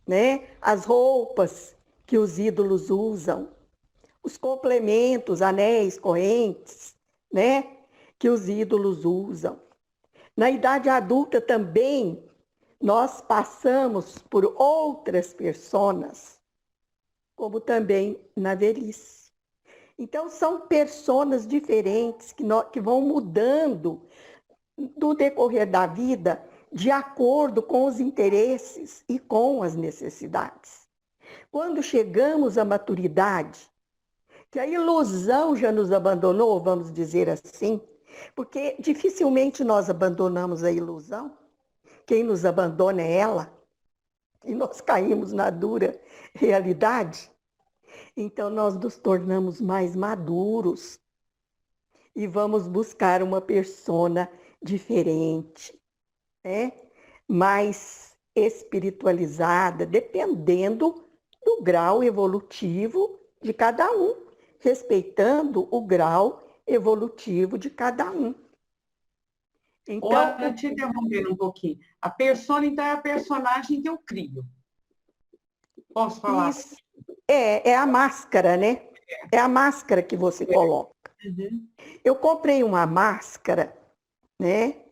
né, as roupas que os ídolos usam, os complementos, anéis, correntes, né, que os ídolos usam. Na idade adulta também, nós passamos por outras personas, como também na velhice. Então, são personas diferentes que vão mudando no decorrer da vida de acordo com os interesses e com as necessidades. Quando chegamos à maturidade, que a ilusão já nos abandonou, vamos dizer assim, porque dificilmente nós abandonamos a ilusão. Quem nos abandona é ela, e nós caímos na dura realidade. Então nós nos tornamos mais maduros e vamos buscar uma persona diferente, né? Mais espiritualizada, dependendo do grau evolutivo de cada um, respeitando o grau evolutivo de cada um. Então, Olha, te interrompendo um pouquinho. A persona, então, é a personagem que eu crio. Posso falar? isso é a máscara, né? É a máscara que você coloca. Uhum. Eu comprei uma máscara, né?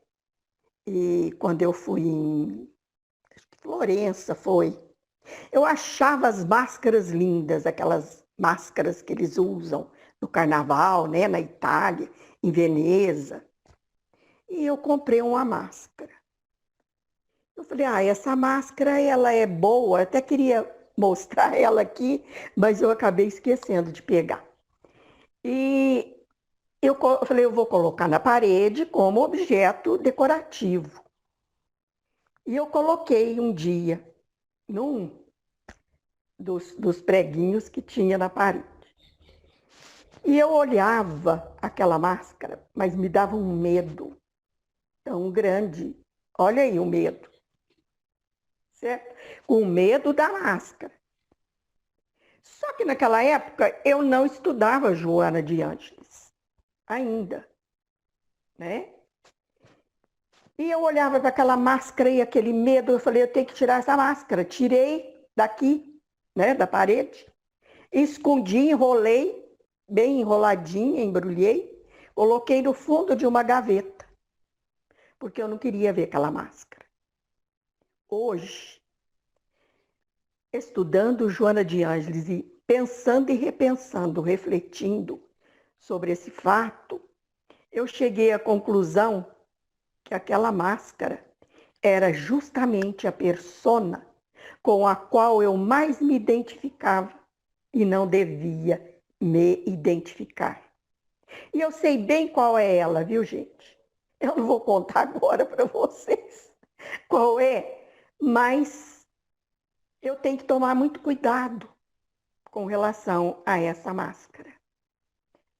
E quando eu fui em Florença, eu achava as máscaras lindas, aquelas máscaras que eles usam no carnaval, né? Na Itália, em Veneza. E eu comprei uma máscara. Eu falei, essa máscara, ela é boa. Eu até queria mostrar ela aqui, mas eu acabei esquecendo de pegar. E eu falei, eu vou colocar na parede como objeto decorativo. E eu coloquei um dia num dos preguinhos que tinha na parede. E eu olhava aquela máscara, mas me dava um medo tão grande. Olha aí o medo. Certo? Com medo da máscara. Só que naquela época eu não estudava Joana de Ângeles. Ainda. Né? E eu olhava para aquela máscara e aquele medo, eu falei, eu tenho que tirar essa máscara. Tirei daqui, né, da parede, escondi, enrolei, bem enroladinha, embrulhei, coloquei no fundo de uma gaveta, porque eu não queria ver aquela máscara. Hoje, estudando Joana de Ângeles e pensando e repensando, refletindo sobre esse fato, eu cheguei à conclusão que aquela máscara era justamente a persona com a qual eu mais me identificava e não devia me identificar. E eu sei bem qual é ela, viu, gente? Eu não vou contar agora para vocês qual é, mas eu tenho que tomar muito cuidado com relação a essa máscara.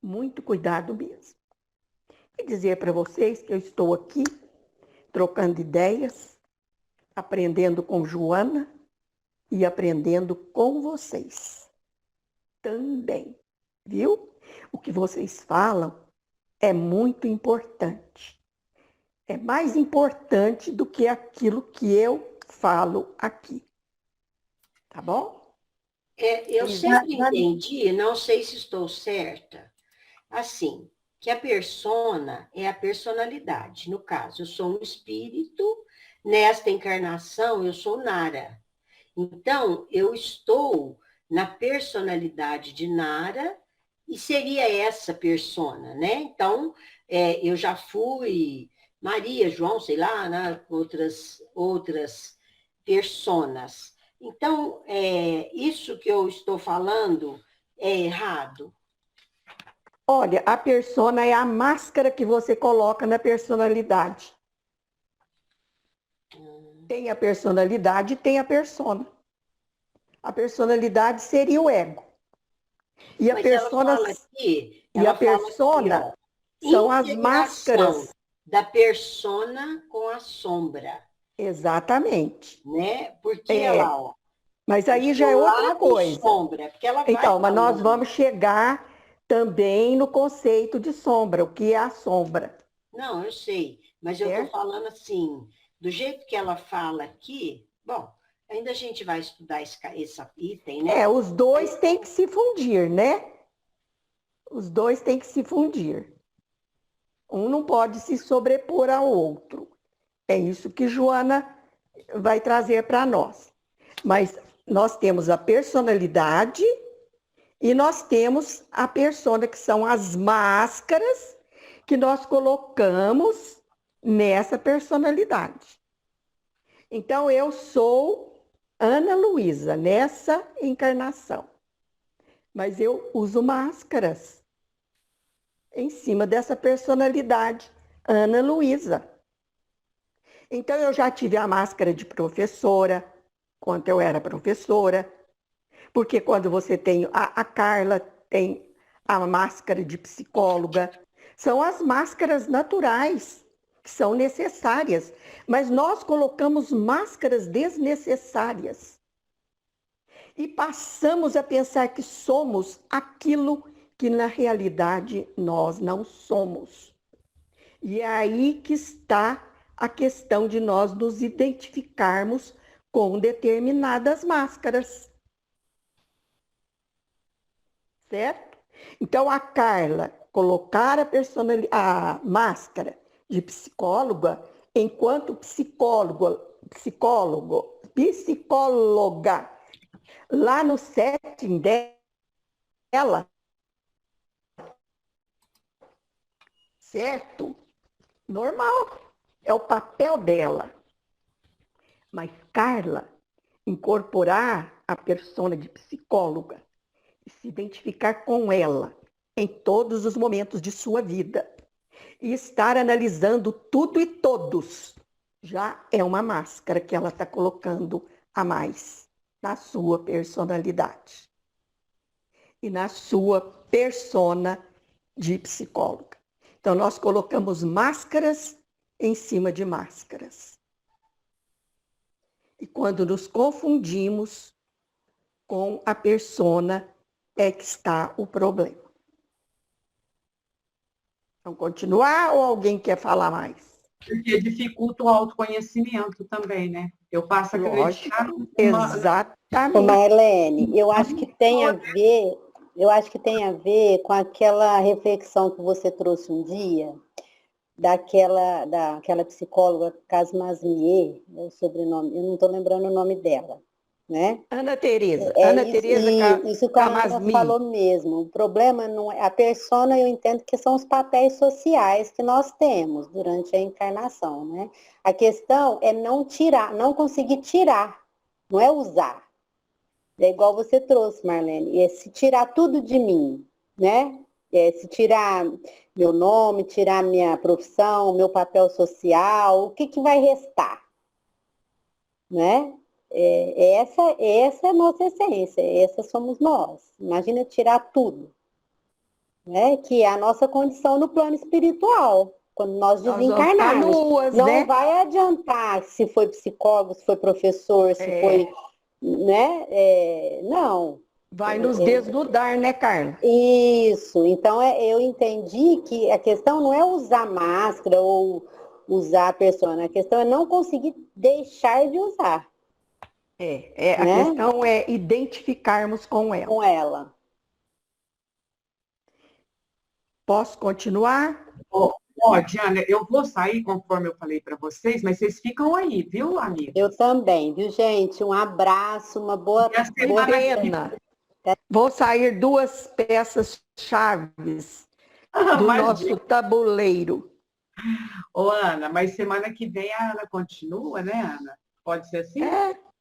Muito cuidado mesmo. E dizer para vocês que eu estou aqui trocando ideias, aprendendo com Joana e aprendendo com vocês também, viu? O que vocês falam é muito importante. É mais importante do que aquilo que eu falo aqui. Tá bom? Eu sempre entendi, não sei se estou certa, assim, que a persona é a personalidade. No caso, eu sou um espírito, nesta encarnação eu sou Nara. Então, eu estou na personalidade de Nara e seria essa persona, né? Então, eu já fui Maria, João, sei lá, né? outras personas. Então, isso que eu estou falando é errado? Olha, a persona é a máscara que você coloca na personalidade. Tem a personalidade e tem a persona. A personalidade seria o ego. E a persona são as máscaras da persona com a sombra. Exatamente. Né? Porque ela, ó, mas aí já é outra coisa. Sombra, porque ela então, mas nós vamos chegar também no conceito de sombra, o que é a sombra. Não, eu sei, mas eu estou falando assim, do jeito que ela fala aqui, bom, ainda a gente vai estudar esse item, né? Os dois têm que se fundir, né? Os dois têm que se fundir. Um não pode se sobrepor ao outro. É isso que Joana vai trazer para nós. Mas nós temos a personalidade e nós temos a persona, que são as máscaras que nós colocamos nessa personalidade. Então, eu sou Ana Luísa, nessa encarnação. Mas eu uso máscaras em cima dessa personalidade, Ana Luísa. Então, eu já tive a máscara de professora, quando eu era professora, porque quando você tem, a Carla tem a máscara de psicóloga, são as máscaras naturais, que são necessárias, mas nós colocamos máscaras desnecessárias e passamos a pensar que somos aquilo que na realidade nós não somos. E é aí que está a questão de nós nos identificarmos com determinadas máscaras. Certo? Então, a Carla colocar a máscara de psicóloga enquanto psicóloga, lá no setting dela, certo? Normal, é o papel dela. Mas Carla incorporar a persona de psicóloga e se identificar com ela em todos os momentos de sua vida e estar analisando tudo e todos, já é uma máscara que ela está colocando a mais na sua personalidade e na sua persona de psicóloga. Então, nós colocamos máscaras em cima de máscaras. E quando nos confundimos com a persona, é que está o problema. Vamos continuar ou alguém quer falar mais? Porque dificulta o autoconhecimento também, né? Eu passo a acreditar Lógico, exatamente. Ô, Marlene, eu acho que tem a ver com aquela reflexão que você trouxe um dia, daquela psicóloga Casmasmier, o sobrenome, eu não estou lembrando o nome dela, né? Ana Tereza. Isso que a Ana falou mesmo. O problema não é a persona, eu entendo que são os papéis sociais que nós temos durante a encarnação, né? A questão é não conseguir tirar, não é usar. É igual você trouxe, Marlene, é se tirar tudo de mim, né? Se tirar meu nome, tirar minha profissão, meu papel social, o que vai restar, né? Essa é a nossa essência, essa somos nós. Imagina tirar tudo, né? Que é a nossa condição no plano espiritual, quando nós desencarnarmos. Não, né? Vai adiantar se foi psicólogo, se foi professor, se foi, né? Não. Vai nos desnudar, né, Carla? Isso. Então, eu entendi que a questão não é usar máscara ou usar a persona, a questão é não conseguir deixar de usar. A questão é identificarmos com ela. Com ela. Posso continuar? Diana, eu vou sair conforme eu falei para vocês, mas vocês ficam aí, viu, amiga? Eu também, viu, gente? Um abraço, uma boa semana. Vou sair 2 peças chaves do nosso tabuleiro. Ô, Ana, mas semana que vem a Ana continua, né, Ana? Pode ser assim?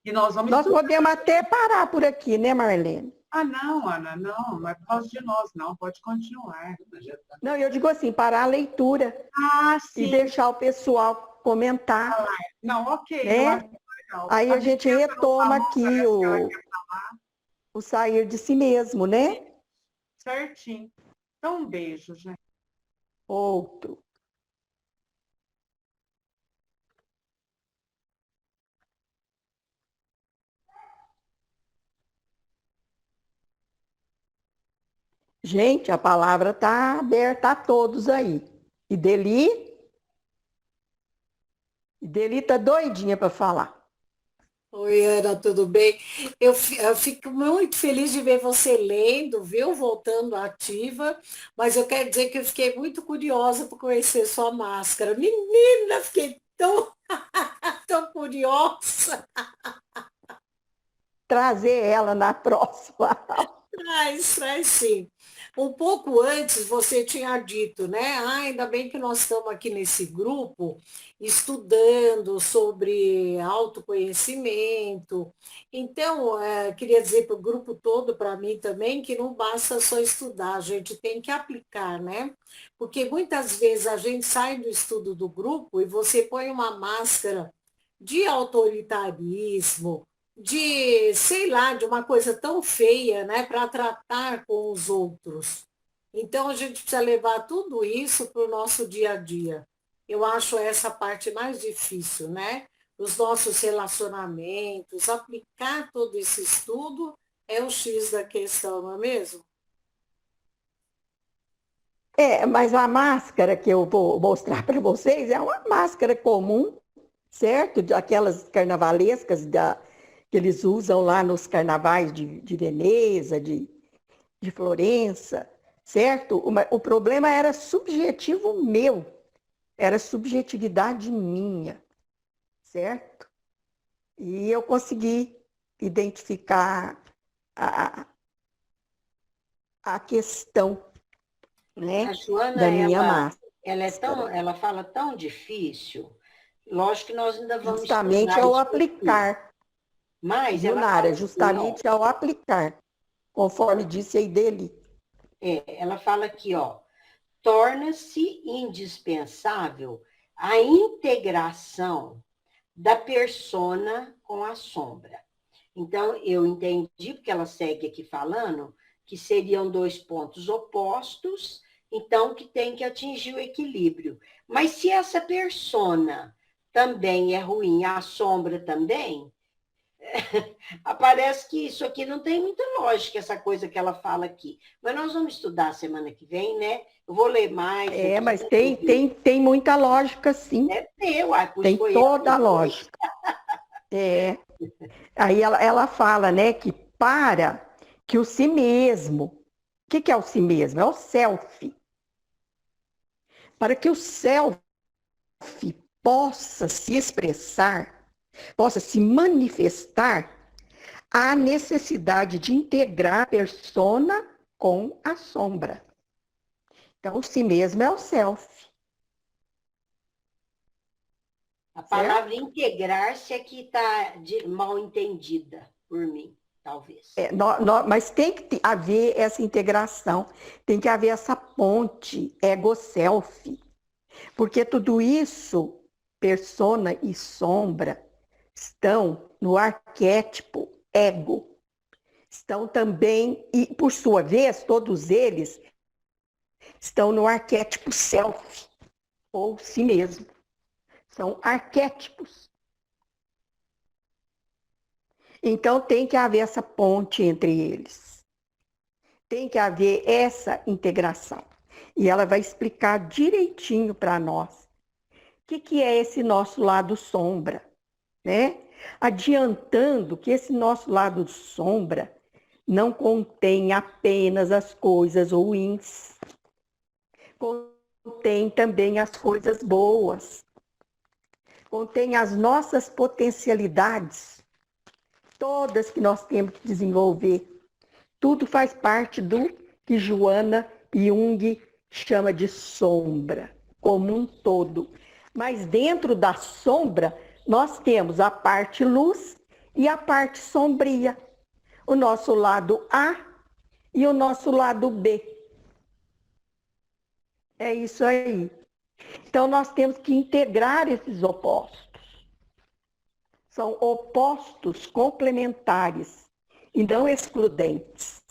E nós podemos até parar por aqui, né, Marlene? Não, Ana, não é por causa de nós, não. Pode continuar. Não, eu digo assim, parar a leitura. Sim. E deixar o pessoal comentar. Não, ok. Né? Aí a gente retoma aqui o sair de si mesmo, né? Certinho. Então, um beijo, gente. Outro. Gente, a palavra está aberta a todos aí. E Deli está doidinha para falar. Oi, Ana, tudo bem? Eu fico muito feliz de ver você lendo, viu? Voltando ativa, mas eu quero dizer que eu fiquei muito curiosa por conhecer sua máscara. Menina, fiquei tão, tão curiosa. Trazer ela na próxima. Traz sim. Um pouco antes você tinha dito, né? Ah, ainda bem que nós estamos aqui nesse grupo estudando sobre autoconhecimento. Então, queria dizer para o grupo todo, para mim também, que não basta só estudar, a gente tem que aplicar, né? Porque muitas vezes a gente sai do estudo do grupo e você põe uma máscara de autoritarismo, de, sei lá, de uma coisa tão feia, né, para tratar com os outros. Então, a gente precisa levar tudo isso para o nosso dia a dia. Eu acho essa parte mais difícil, né? Os nossos relacionamentos, aplicar todo esse estudo é o X da questão, não é mesmo? Mas a máscara que eu vou mostrar para vocês é uma máscara comum, certo? Aquelas carnavalescas que eles usam lá nos carnavais de Veneza, de Florença, certo? O problema era subjetivo meu, era subjetividade minha, certo? E eu consegui identificar a, a questão, né, A Joana, da minha máscara. ela fala tão difícil. Lógico que nós ainda vamos Justamente estudar ao isso aqui. aplicar, Mas viu, ela Nara? fala assim, ó, Justamente ao aplicar, conforme disse aí dele. ela fala aqui, ó, torna-se indispensável a integração da persona com a sombra. Então, eu entendi, porque ela segue aqui falando, que seriam dois pontos opostos, então que tem que atingir o equilíbrio. Mas se essa persona também é ruim, a sombra também, parece que isso aqui não tem muita lógica, essa coisa que ela fala aqui. Mas nós vamos estudar semana que vem, né? Eu vou ler mais. Mas tem muita lógica, sim. Tem toda a lógica. Aí ela fala, né, que para que o si mesmo, o que é o si mesmo? É o self. Para que o self possa se expressar, possa se manifestar, há necessidade de integrar a persona com a sombra. Então, o si mesmo é o self. A palavra integrar-se é que está mal entendida por mim, talvez. Mas tem que haver essa integração, tem que haver essa ponte ego-self. Porque tudo isso, persona e sombra, estão no arquétipo ego. Estão também, e por sua vez, todos eles estão no arquétipo self, ou si mesmo. São arquétipos. Então tem que haver essa ponte entre eles. Tem que haver essa integração. E ela vai explicar direitinho para nós o que é esse nosso lado sombra, né? Adiantando que esse nosso lado sombra não contém apenas as coisas ruins, contém também as coisas boas, contém as nossas potencialidades, todas que nós temos que desenvolver. Tudo faz parte do que Joana Jung chama de sombra, como um todo. Mas dentro da sombra, nós temos a parte luz e a parte sombria. O nosso lado A e o nosso lado B. É isso aí. Então, nós temos que integrar esses opostos. São opostos complementares e não excludentes.